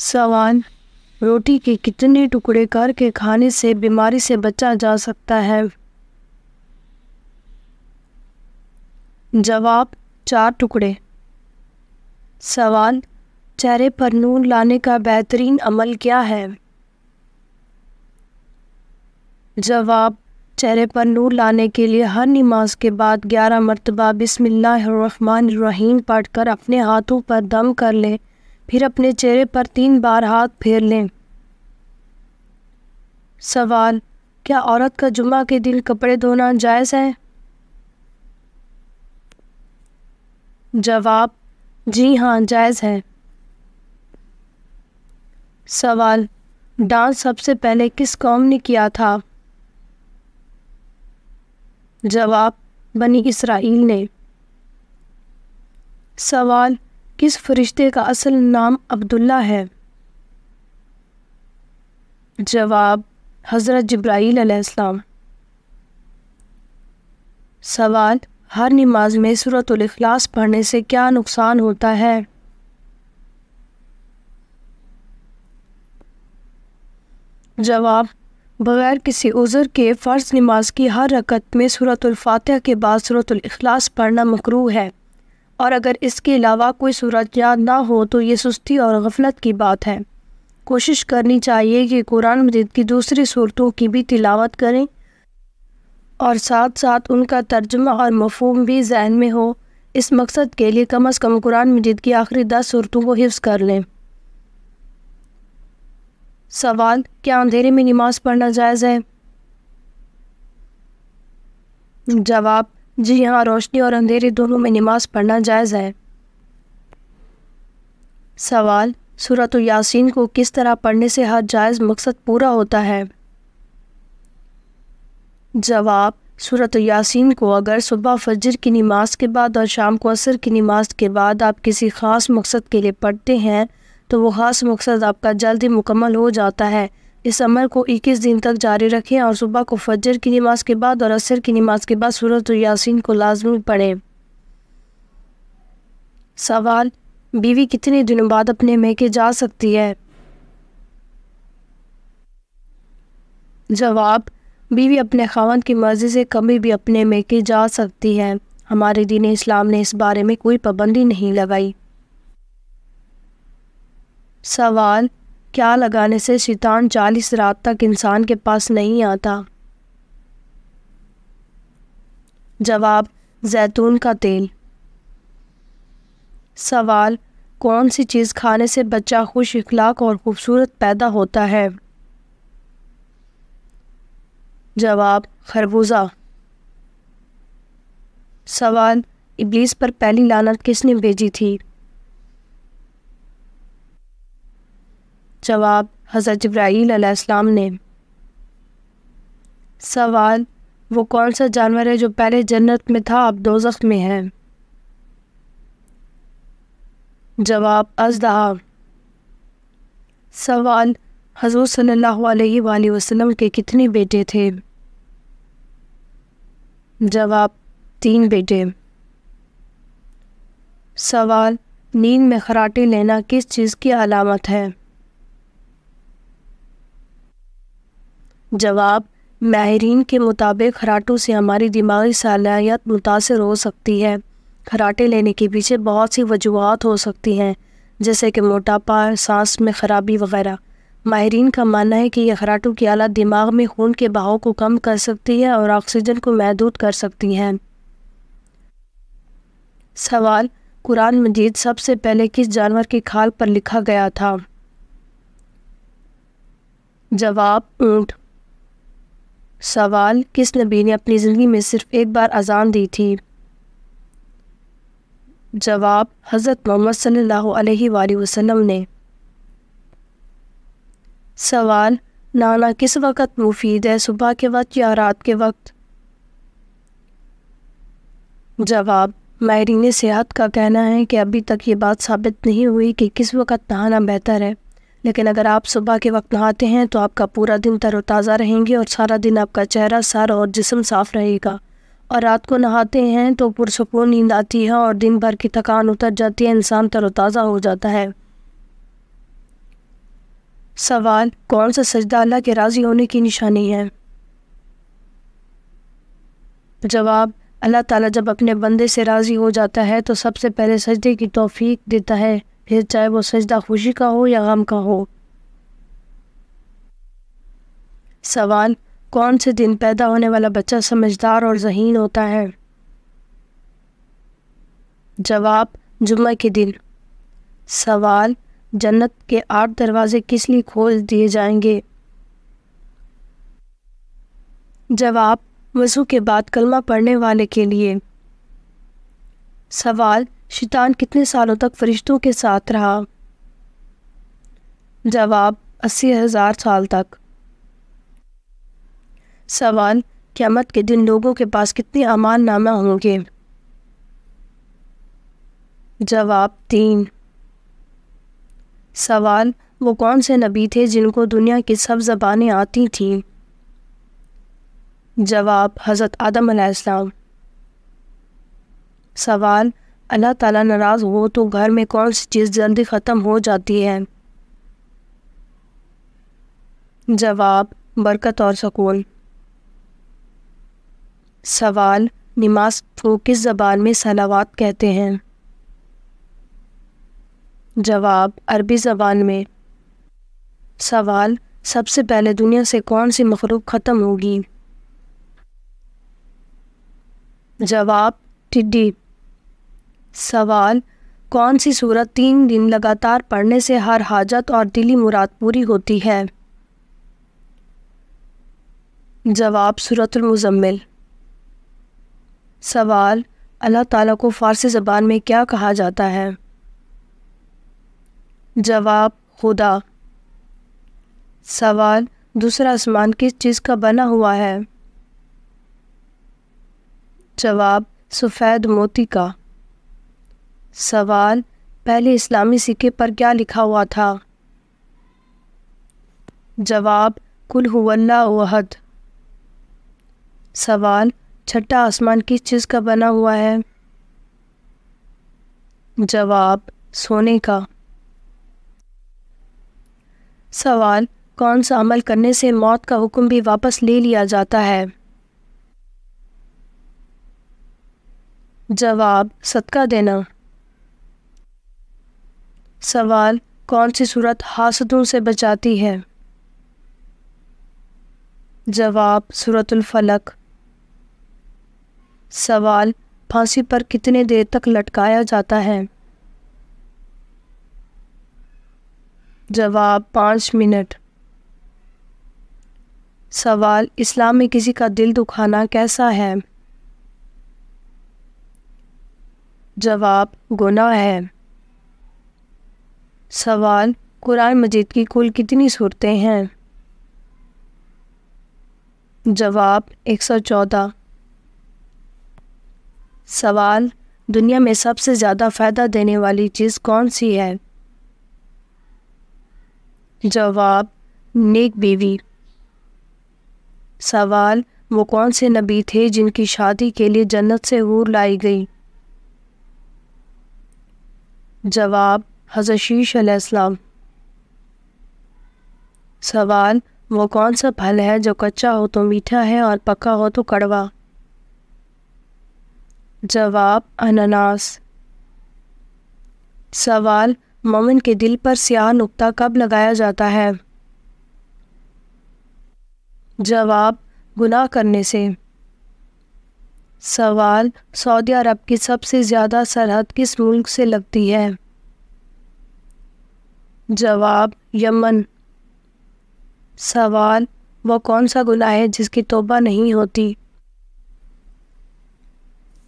سوال: روٹی کے کتنے ٹکڑے کر کے کھانے سے بیماری سے بچا جا سکتا ہے؟ جواب: 4 ٹکڑے۔ سوال: چہرے پر نور لانے کا بہترین عمل کیا ہے؟ جواب: چہرے پر نور لانے کے لیے ہر نماز کے بعد 11 مرتبہ بسم اللہ الرحمن الرحیم پڑھ کر اپنے ہاتھوں پر دم کر لیں، پھر اپنے چہرے پر 3 بار ہاتھ پھیر لیں۔ سوال: کیا عورت کا جمعہ کے دن کپڑے دھونا جائز ہے؟ جواب: جی ہاں، جائز ہے۔ سوال: ڈانس سب سے پہلے کس قوم نے کیا تھا؟ جواب: بنی اسرائیل نے۔ سوال: کس فرشتے کا اصل نام عبداللہ ہے؟ جواب: حضرت جبرائیل علیہ السلام۔ سوال: ہر نماز میں سورۃ الاخلاص پڑھنے سے کیا نقصان ہوتا ہے؟ جواب: بغیر کسی عذر کے فرض نماز کی ہر رکعت میں سورۃ الفاتحہ کے بعد سورۃ الاخلاص پڑھنا مکروہ ہے، اور اگر اس کے علاوہ کوئی سورت یاد نہ ہو تو یہ سستی اور غفلت کی بات ہے۔ کوشش کرنی چاہیے کہ قرآن مجید کی دوسری سورتوں کی بھی تلاوت کریں اور ساتھ ساتھ ان کا ترجمہ اور مفہوم بھی ذہن میں ہو۔ اس مقصد کے لیے کم از کم قرآن مجید کی آخری 10 سورتوں کو حفظ کر لیں۔ سوال: کیا اندھیرے میں نماز پڑھنا جائز ہے؟ جواب: جی ہاں، روشنی اور اندھیرے دونوں میں نماز پڑھنا جائز ہے۔ سوال: سورۃ یاسین کو کس طرح پڑھنے سے ہر جائز مقصد پورا ہوتا ہے؟ جواب: سورۃ یاسین کو اگر صبح فجر کی نماز کے بعد اور شام کو عصر کی نماز کے بعد آپ کسی خاص مقصد کے لیے پڑھتے ہیں تو وہ خاص مقصد آپ کا جلدی مکمل ہو جاتا ہے۔ اس عمل کو 21 دن تک جاری رکھیں اور صبح کو فجر کی نماز کے بعد اور عصر کی نماز کے بعد سورۃ یاسین کو لازمی پڑھیں۔ سوال: بیوی کتنے دنوں بعد اپنے میکے جا سکتی ہے؟ جواب: بیوی اپنے خاوند کی مرضی سے کبھی بھی اپنے میکے جا سکتی ہے۔ ہمارے دین اسلام نے اس بارے میں کوئی پابندی نہیں لگائی۔ سوال: کیا لگانے سے شیطان 40 رات تک انسان کے پاس نہیں آتا؟ جواب: زیتون کا تیل۔ سوال: کون سی چیز کھانے سے بچہ خوش اخلاق اور خوبصورت پیدا ہوتا ہے؟ جواب: خربوزہ۔ سوال: ابلیس پر پہلی لعنت کس نے بھیجی تھی؟ جواب: حضرت جبرائیل علیہ السلام نے۔ سوال: وہ کون سا جانور ہے جو پہلے جنت میں تھا اب دوزخ میں ہے؟ جواب: اژدہا۔ سوال: حضور صلی اللہ علیہ وآلہ وسلم کے کتنے بیٹے تھے؟ جواب: 3 بیٹے۔ سوال: نیند میں خراٹے لینا کس چیز کی علامت ہے؟ جواب: ماہرین کے مطابق خراٹوں سے ہماری دماغی صلاحیت متاثر ہو سکتی ہے۔ خراٹے لینے کے پیچھے بہت سی وجوہات ہو سکتی ہیں، جیسے کہ موٹاپا، سانس میں خرابی وغیرہ۔ ماہرین کا ماننا ہے کہ یہ خراٹوں کی آلات دماغ میں خون کے بہاؤ کو کم کر سکتی ہے اور آکسیجن کو محدود کر سکتی ہیں۔ سوال: قرآن مجید سب سے پہلے کس جانور کی کھال پر لکھا گیا تھا؟ جواب: اونٹ۔ سوال: کس نبی نے اپنی زندگی میں صرف ایک بار اذان دی تھی؟ جواب: حضرت محمد صلی اللہ علیہ وآلہ وسلم نے۔ سوال: نہانا کس وقت مفید ہے، صبح کے وقت یا رات کے وقت؟ جواب: ماہرین صحت کا کہنا ہے کہ ابھی تک یہ بات ثابت نہیں ہوئی کہ کس وقت نہانا بہتر ہے، لیکن اگر آپ صبح کے وقت نہاتے ہیں تو آپ کا پورا دن تر و تازہ رہیں گے اور سارا دن آپ کا چہرہ، سر اور جسم صاف رہے گا، اور رات کو نہاتے ہیں تو پرسکون نیند آتی ہے اور دن بھر کی تھکان اتر جاتی ہے، انسان تر و تازہ ہو جاتا ہے۔ سوال: کون سا سجدہ اللہ کے راضی ہونے کی نشانی ہے؟ جواب: اللہ تعالیٰ جب اپنے بندے سے راضی ہو جاتا ہے تو سب سے پہلے سجدے کی توفیق دیتا ہے، پھر چاہے وہ سجدہ خوشی کا ہو یا غم کا ہو۔ سوال: کون سے دن پیدا ہونے والا بچہ سمجھدار اور ذہین ہوتا ہے؟ جواب: جمعہ کے دن۔ سوال: جنت کے 8 دروازے کس لیے کھول دیے جائیں گے؟ جواب: وضو کے بعد کلمہ پڑھنے والے کے لیے۔ سوال: شیطان کتنے سالوں تک فرشتوں کے ساتھ رہا؟ جواب: 80,000 سال تک۔ سوال: قیامت کے دن لوگوں کے پاس کتنے اعمال نامہ ہوں گے؟ جواب: 3۔ سوال: وہ کون سے نبی تھے جن کو دنیا کی سب زبانیں آتی تھیں؟ جواب: حضرت آدم علیہ السلام۔ سوال: اللہ تعالیٰ ناراض ہو تو گھر میں کون سی چیز جلدی ختم ہو جاتی ہے؟ جواب: برکت اور سکون۔ سوال: نماز کو کس زبان میں صلوات کہتے ہیں؟ جواب: عربی زبان میں۔ سوال: سب سے پہلے دنیا سے کون سی مخلوق ختم ہوگی؟ جواب: ٹڈی۔ سوال: کون سی سورت 3 دن لگاتار پڑھنے سے ہر حاجت اور دلی مراد پوری ہوتی ہے؟ جواب: سورۃ المزمل۔ سوال: اللہ تعالیٰ کو فارسی زبان میں کیا کہا جاتا ہے؟ جواب: خدا۔ سوال: دوسرا آسمان کس چیز کا بنا ہوا ہے؟ جواب: سفید موتی کا۔ سوال: پہلے اسلامی سکے پر کیا لکھا ہوا تھا؟ جواب: قل هو اللہ احد۔ سوال: چھٹا آسمان کس چیز کا بنا ہوا ہے؟ جواب: سونے کا۔ سوال: کون سا عمل کرنے سے موت کا حکم بھی واپس لے لیا جاتا ہے؟ جواب: صدقہ دینا۔ سوال: کون سی صورت حاسدوں سے بچاتی ہے؟ جواب: سورۃ الفلق۔ سوال: پھانسی پر کتنے دیر تک لٹکایا جاتا ہے؟ جواب: 5 منٹ۔ سوال: اسلام میں کسی کا دل دکھانا کیسا ہے؟ جواب: گناہ ہے۔ سوال: قرآن مجید کی کل کتنی سورتیں ہیں؟ جواب: 114۔ سوال: دنیا میں سب سے زیادہ فائدہ دینے والی چیز کون سی ہے؟ جواب: نیک بیوی۔ سوال: وہ کون سے نبی تھے جن کی شادی کے لیے جنت سے حور لائی گئی؟ جواب: حضرت شیش علیہ السلام۔ سوال: وہ کون سا پھل ہے جو کچا ہو تو میٹھا ہے اور پکا ہو تو کڑوا؟ جواب: اناناس۔ سوال: مومن کے دل پر سیاہ نقطہ کب لگایا جاتا ہے؟ جواب: گناہ کرنے سے۔ سوال: سعودی عرب کی سب سے زیادہ سرحد کس ملک سے لگتی ہے؟ جواب: یمن۔ سوال: وہ کون سا گناہ ہے جس کی توبہ نہیں ہوتی؟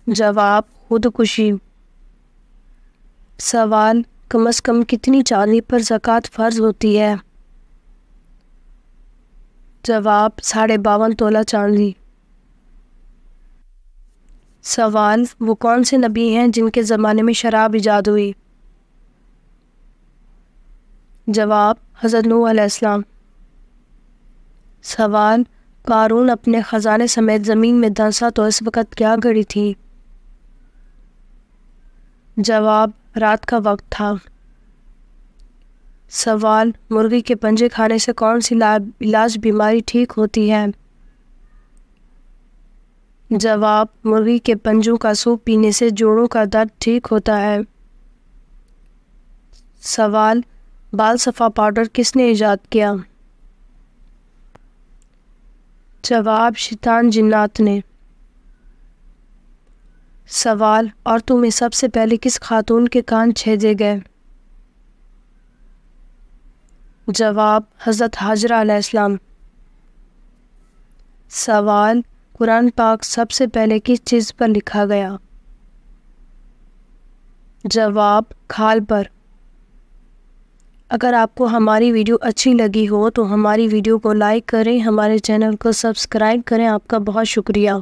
جواب: خودکشی۔ سوال: کم از کم کتنی چاندی پر زکوٰۃ فرض ہوتی ہے؟ جواب: 52.5 تولہ چاندی۔ سوال: وہ کون سے نبی ہیں جن کے زمانے میں شراب ایجاد ہوئی؟ جواب: حضرت نوح علیہ السلام۔ سوال: قارون اپنے خزانے سمیت زمین میں دھنسا تو اس وقت کیا گھڑی تھی؟ جواب: رات کا وقت تھا۔ سوال، مرغی کے پنجے کھانے سے کون سی علاج بیماری ٹھیک ہوتی ہے؟ جواب، مرغی کے پنجوں کا سوپ پینے سے جوڑوں کا درد ٹھیک ہوتا ہے۔ سوال، بال صفا پاؤڈر کس نے ایجاد کیا؟ جواب، شیطان جنات نے۔ سوال، عورتوں میں سب سے پہلے کس خاتون کے کان چھیدے گئے؟ جواب، حضرت حاجرہ علیہ السلام۔ سوال، قرآن پاک سب سے پہلے کس چیز پر لکھا گیا؟ جواب، کھال پر۔ اگر آپ کو ہماری ویڈیو اچھی لگی ہو تو ہماری ویڈیو کو لائک کریں، ہمارے چینل کو سبسکرائب کریں۔ آپ کا بہت شکریہ۔